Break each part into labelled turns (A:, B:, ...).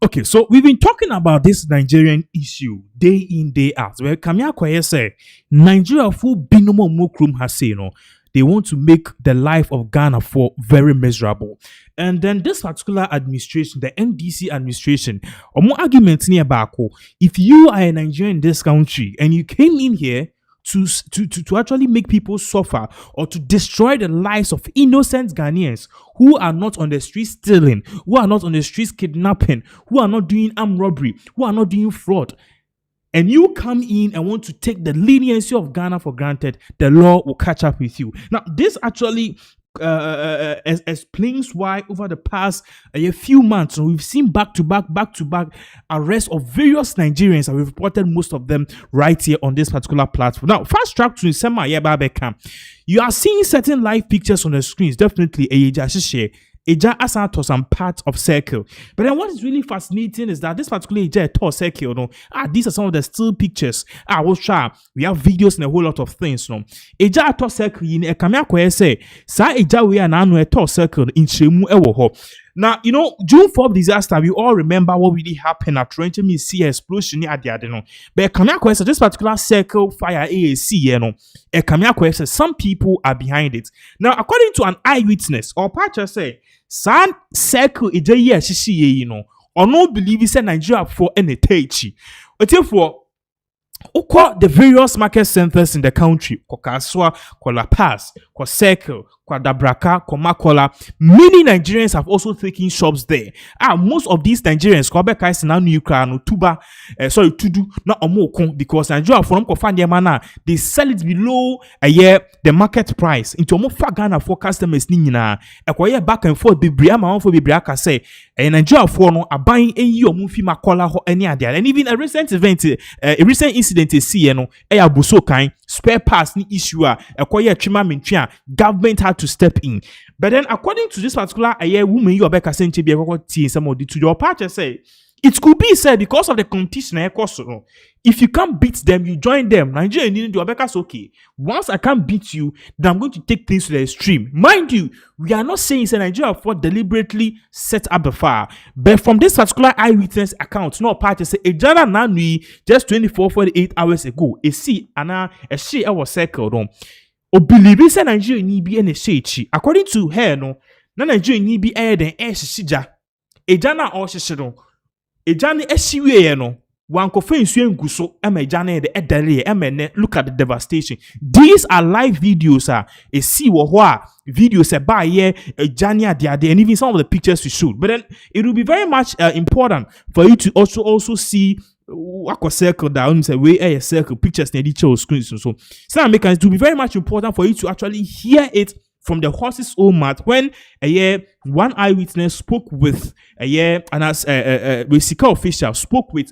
A: Okay, so we've been talking about this Nigerian issue day in, day out. Where Kamia Kwaye say Nigeria full binomo mukrum has say, they want to make the life of Ghana for very miserable. And then this particular administration, the NDC administration, omo argument near Bako, if you are a Nigerian in this country and you came in here to actually make people suffer or to destroy the lives of innocent Ghanaians who are not on the streets stealing, who are not on the streets kidnapping, who are not doing armed robbery, who are not doing fraud, and you come in and want to take the leniency of Ghana for granted, the law will catch up with you. Now, this actually explains why over the past a few months we've seen back to back arrests of various Nigerians, and we've reported most of them right here on this particular platform. Now, fast track to Sema Yebabeka. You are seeing certain live pictures on the screens. Definitely Eja Asato some part of circle. But then what is really fascinating is that this particular Eja Ato circle, these are some of the still pictures. We have videos and a whole lot of things. Eja Ato circle in a kamya kwe say, sa Eja we an anu Ato circle in Shemu ewo. Now, June 4th disaster, we all remember what really happened at Trencham Sea explosion at the Adeno. But kamya kwe say this particular circle fire AAC, kamya kwe say some people are behind it. Now, according to an eyewitness, or Pacha say, San circle eje ye shishi ye or no believe say Nigeria for any techi. For the various market centers in the country, Kokaswa, Kola Pass, Ko Circle, Dabraka, Komakola, many Nigerians have also taken shops there. Most of these Nigerians, Kobeka is now Ukraine, Tudu, not Omokon, because Nigeria from Kofanya Mana, they sell it below the market price into Omofa Ghana for customers Nina. A back and forth, Bibriama for Bibriaka say, and Nigeria for no are buying any Mufi Makola or any other. And even a recent event, a recent incident is see, Buso kind spare parts ni issue a trima mentria government had to step in. But then according to this particular woman you are saying to be some of the to your party say it could be said because of the competition if you can't beat them, you join them. Nigeria need to okay. Once I can't beat you, then I'm going to take things to the extreme. Mind you, we are not saying that Nigeria for deliberately set up the fire. But from this particular eyewitness account, no party say a jana nanui just 24-48 hours ago. A see and a she was circled on. Or believe it said Nigeria need be any shade. According to her, no Nigeria need be air than air shija. A jana or shishado. A jana eshiwe no. One coffin swing guso emejane the edere emene look at the devastation. These are live videos a see what videos about a jania diade and even some of the pictures we shoot. But then it will be very much important for you to also see what circle down say way a circle pictures near each screens so it will be very much important for you to actually hear it from the horse's own mouth when one eyewitness spoke with Wesika official spoke with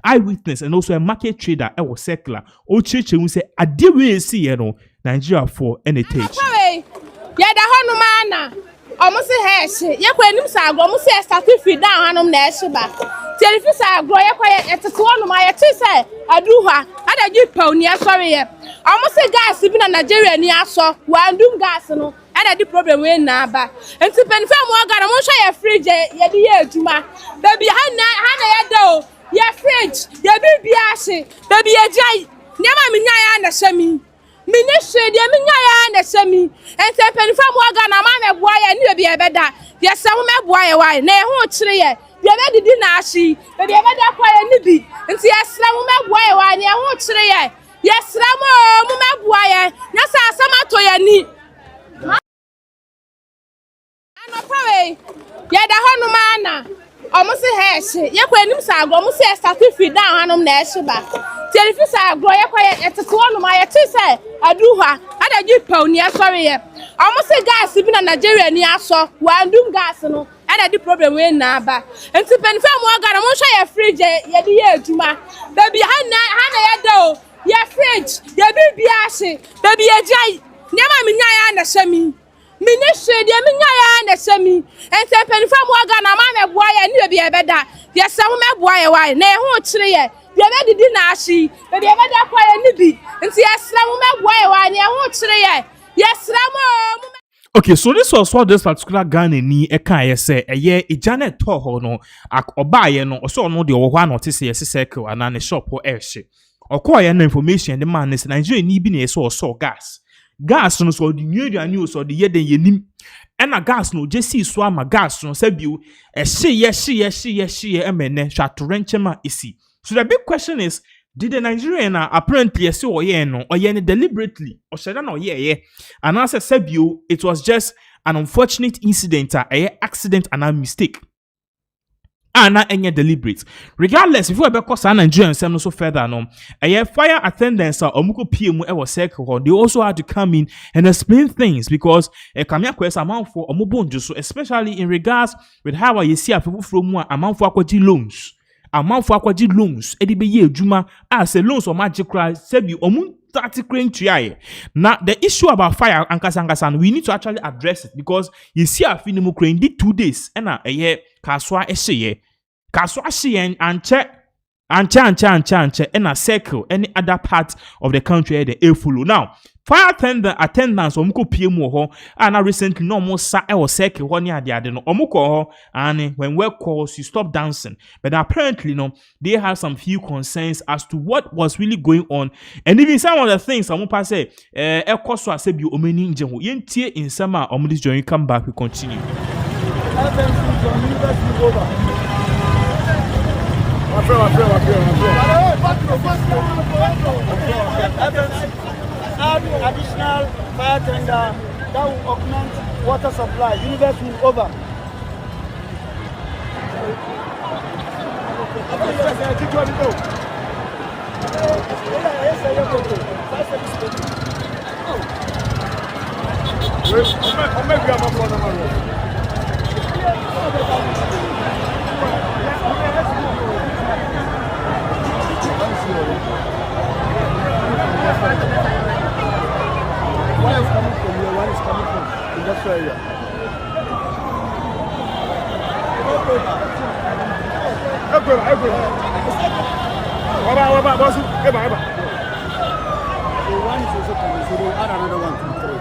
A: eyewitness and also a market trader was secular or church who say I did we see Nigeria for any take.
B: Almost a hash, Yaquanim Sag, almost a certificate down on the Shiba. Telefisa, Groya quiet at the corner of my say, I do her, I did pony, sorry. Almost a gas, even a Nigerian, yasso, one doom gas, and I did problem with Naba. And to pen from one gun, I won't show your fridge, yet, Juma. Baby, Hannah, do, your fridge, your baby ashy, baby, a giant, never mean I understand. Ministry, dear Minya and Semi, and Tepen from Wagana, Mamma boy, and you be a better. Yes, some boy, why, nay, who tree, the other didn't she, but the other quiet nibby, and see a slam boy, why, and who tree. Yes, Slam, boy, yes, I some to your knee. I'm probably, yet the Hanumana. Almost a hash, Yaquanim Sag, almost a certificate down on the Shiba. Telefisa, Groya quiet at the corner of my say, I do her, I did pony, sorry. Almost a gas, even a Nigerian, yasso, one doom gas, and I did problem with Naba. And to pen from one gun, I won't show your fridge, yet, Juma. Baby, Hannah, do, your fridge, your baby ashy, baby, a giant, never mean I understand me. Ministry, dear Minya and Semi, and Tepen from Wagana, Mamma boy, and you be a better. Yes, some boy, why, nay, who tree, the other didn't she, but the other quiet nibby, and see a slam boy, why, and who tree. Yes, Slam.
A: Okay, so this was what this particular Ghanaian eka say a Janet Toho no obaye no so no de owo na ote say circle and an shop or airship. Okoye no information the man is Nigerian ni bi na so gas. Gas no so the new news or the ye den yenim. And a gas no just see so ama gas no say biu she emene sha torrenchema isi. So the big question is, did the Nigerian apparently say or deliberately or said no and answer Sebio, it was just an unfortunate incident, accident and a mistake. And not any deliberate. Regardless, if we ever cause Nigerians some so further no, fire attendants or Omuko PM ever circle, they also had to come in and explain things because a camia quest amount for Omubonjo, so especially in regards with how you see people from amount for loans. Amount for loans, edibe ye juma as a loans or magic cry, sebi omun 30 crane triaye. Now the issue about fire and we need to actually address it because you see a finimu crane did 2 days and a year kaswa sheye and check and a circle any other part of the country the air full. Now fire attendants omuko PM ho and recently no more sa e circle ho near the no omuko ho and when work calls you stop dancing, but apparently no they have some few concerns as to what was really going on and even some of the things omupa say e koso asebi omeni nje ho yentie in sama omudis join come back we continue.
C: Add additional fire tender that will augment water supply. University will over. One is coming from here, one is coming from industrial area. So one is also coming, so we'll add another one to the 3.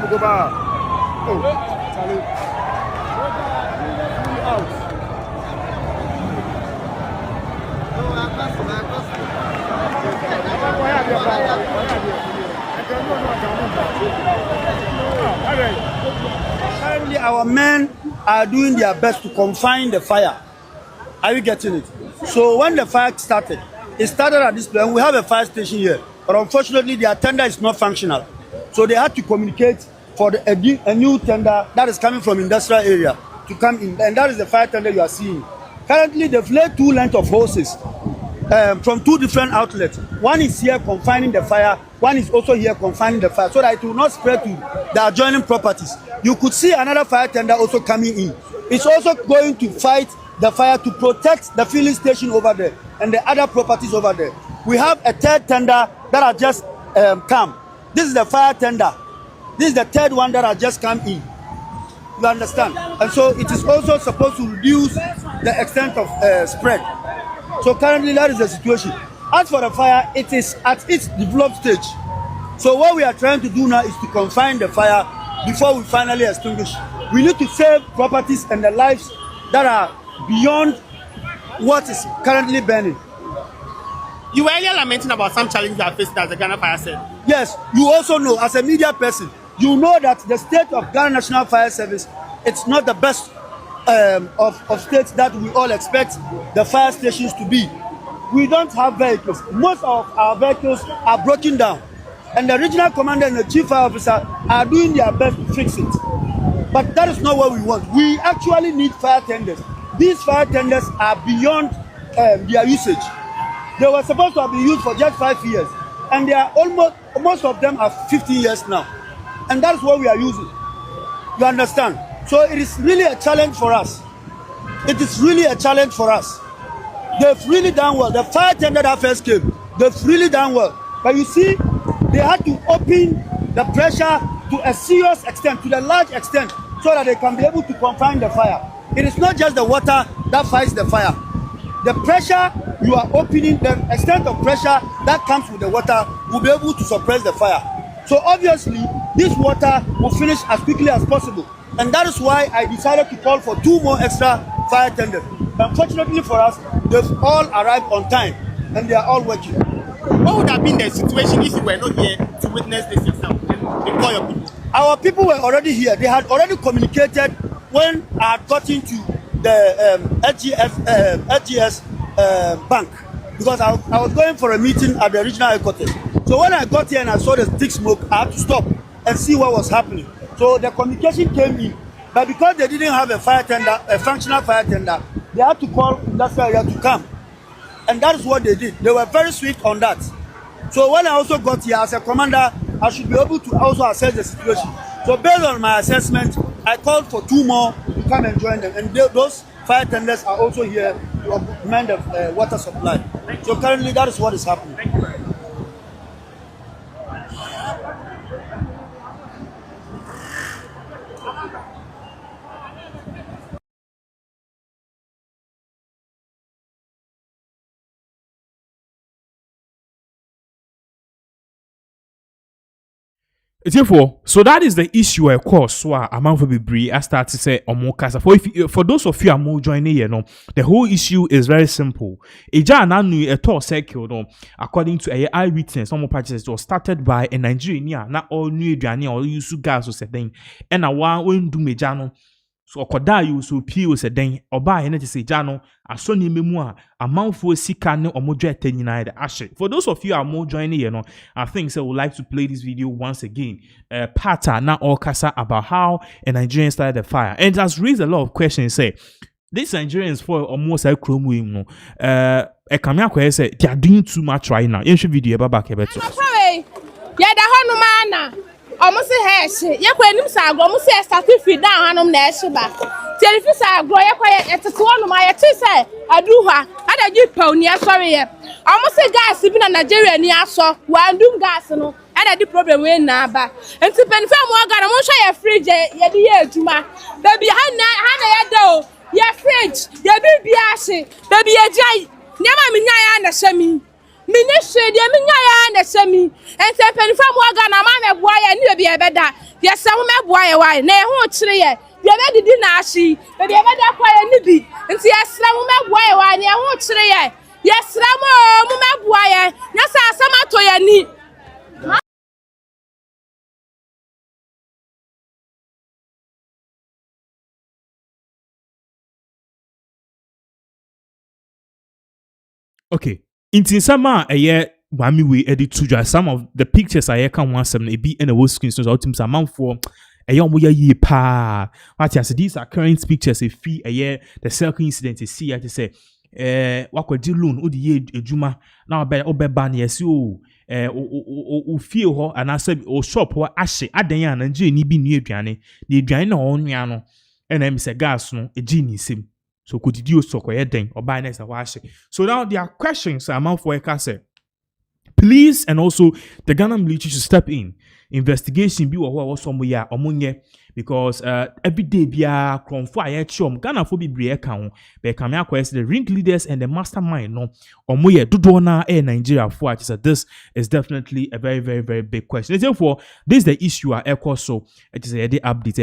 C: Go back. Oh, Charlie. Out. Currently, our men are doing their best to confine the fire. Are you getting it? So when the fire started, it started at this place. We have a fire station here, but unfortunately, the tender is not functional. So they had to communicate for a new tender that is coming from industrial area to come in, and that is the fire tender you are seeing. Currently, they've laid 2 lengths of hoses from 2 different outlets. One is here confining the fire, one is also here confining the fire, so that it will not spread to the adjoining properties. You could see another fire tender also coming in. It's also going to fight the fire to protect the filling station over there and the other properties over there. We have a 3rd tender that has just come. This is the fire tender. This is the 3rd one that has just come in. You understand? And so it is also supposed to reduce the extent of spread. So currently that is the situation. As for the fire, it is at its developed stage. So what we are trying to do now is to confine the fire before we finally extinguish. We need to save properties and the lives that are beyond what is currently burning.
D: You were earlier lamenting about some challenges that are faced as the Ghana Fire said.
C: Yes, you also know, as a media person, you know that the state of Ghana National Fire Service, it's not the best of states that we all expect the fire stations to be. We don't have vehicles. Most of our vehicles are broken down. And the regional commander and the chief fire officer are doing their best to fix it. But that is not what we want. We actually need fire tenders. These fire tenders are beyond their usage. They were supposed to have been used for just 5 years. And they are most of them are 15 years now. And that's what we are using. You understand? So it is really a challenge for us. It is really a challenge for us. They've really done well. The fire tender that first came, they've really done well. But you see, they had to open the pressure to a serious extent, to a large extent, so that they can be able to confine the fire. It is not just the water that fights the fire. The pressure you are opening, the extent of pressure that comes with the water will be able to suppress the fire. So obviously, this water will finish as quickly as possible. And that is why I decided to call for 2 more extra fire tenders. Unfortunately for us, they've all arrived on time and they are all working.
D: What would have been the situation if you were not here to witness this yourself and call your people?
C: Our people were already here. They had already communicated when I had gotten to the LGS bank, because I was going for a meeting at the regional headquarters. So when I got here and I saw the thick smoke, I had to stop and see what was happening. So the communication came in, but because they didn't have a fire tender, a functional fire tender, they had to call industrial area to come. And that is what they did. They were very swift on that. So when I also got here as a commander, I should be able to also assess the situation. So based on my assessment, I called for 2 more to come and join them. And those fire tenders are also here to augment the water supply. So currently that is what is happening.
A: Therefore, so that is the issue, of course. So, amount for be I start to say kasa. For those of you are more joining, the whole issue is very simple. Eja nanu a tour circle, according to a eyewitness, some purchases was started by a Nigerian, not all new Ghananews or use gas or setting, and a one do mejano. So okoda you so pii o se den oba he na te se gya no asoni memu a amanfo sika ne omodwa etanyina de ahye. For those of you are more joining here no, I think so would like to play this video once again. Pata na all kasa about how a Nigerian started the fire, and it has raised a lot of questions. Say these Nigerians for almost a chrome wing no e come akwa say they are doing too much right now. Yen video eba back ebeto.
B: Yeah, the Hanumana. Almost a hash. Yakwanim Sago, almost a certificate down on Nashba. Telefisa, Gloria quiet at the one of my say, I do her. I did pony, sorry. Almost a gas, even a Nigerian, yeah, so one doom gas, no, and I did problem with Naba. And to pen from one gun, I won't show your fridge, yeah, the year, Juma. Baby, Hannah, do, your fridge, your baby ashy, baby, a giant. Never mean I understand. Ministry, dear Minya, and semi, and Tepen from Wagana, my boy, and you be a better. Yes, some of my boy, nay, who tree, you already did not see, but you ever quite a nibby, and see a slam of my boy, and you won't tree. Yes, slam of my boy, yes, I some to your knee.
A: Okay. In sama wami we edit to some of the pictures I can want some be in the whole screen so ultimately amount for a young boy ye pa. What yes, these are current pictures a fee a year the circle incident is see to say what could you loan udi ye juma now be ban yes you feel ho and I said or shop or ashe adan and ni bi new aduane the aduane na on no and I'm say gas no a genius him. So could you so den or buy next wash? So now there are questions amount for a say. Please and also the Ghana military should step in. Investigation be or somewhere or because every day be a confire chum Ghana for be break account be come across the ring leaders and the mastermind no or moye do na Nigeria for it. So this is definitely a very big question. Therefore, this is the issue I echo so it is a update.